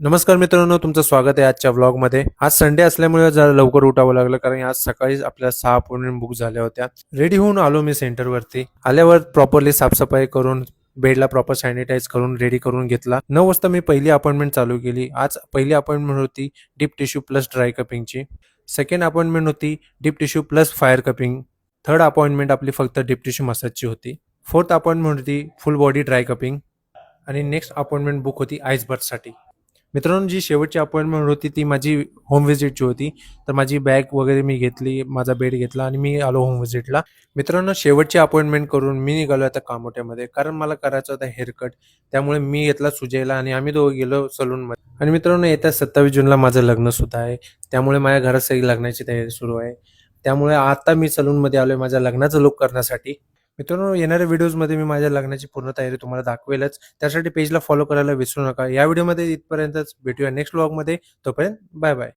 नमस्कार मित्रांनो, तुमचं स्वागत आहे आजच्या व्लॉगमध्ये. आज संडे असल्यामुळे जरा लवकर उठावं लागलं कारण आज सकाळीच आपल्या 6 अपॉइंटमेंट बुक झाल्या होत्या. रेडी होऊन आलो मी सेंटरवरती. आल्यावर प्रॉपरली साफसफाई करून बेडला प्रॉपर सॅनिटाईज करून रेडी करून घेतला. 9 वाजता मी पहिली अपॉइंटमेंट चालू केली. आज पहिली अपॉइंटमेंट होती डीप टिश्यू प्लस ड्राय कपिंगची. सेकंड अपॉइंटमेंट होती deep tissue plus fire cupping. Third appointment आपली फक्त डीप टिश्यू मसाजची होती. फोर्थ अपॉइंटमेंट होती फुल बॉडी ड्राय कपिंग. आणि नेक्स्ट अपॉइंटमेंट बुक होती आईस बर्थसाठी. मित्रांनो, जी शेवटची अपॉइंटमेंट होती ती माझी होम व्हिजिटची होती. तर माझी बॅग वगैरे मी घेतली, माझा बेड घेतला आणि मी आलो होम व्हिजिटला. मित्रांनो, शेवटची अपॉइंटमेंट करून मी निघालो आता कामोठ्यामध्ये कारण मला करायचा होता हेअरकट. त्यामुळे मी घेतला सुजयला आणि आम्ही दोघं गेलो सलूनमध्ये. आणि मित्रांनो, येत्या 27 जूनला माझं लग्न सुद्धा आहे. त्यामुळे माझ्या घरात सगळी लग्नाची तयारी सुरू आहे. त्यामुळे आता मी सलूनमध्ये आलोय माझ्या लग्नाचं लुक करण्यासाठी. मित्रांनो, येणाऱ्या व्हिडिओजमध्ये मी माझ्या लग्नाची पूर्ण तयारी तुम्हाला दाखवेलच. त्यासाठी पेजला फॉलो करायला विसरू नका. या व्हिडिओमध्ये इथपर्यंतच. भेटूया नेक्स्ट व्लॉगमध्ये. तोपर्यंत बाय बाय.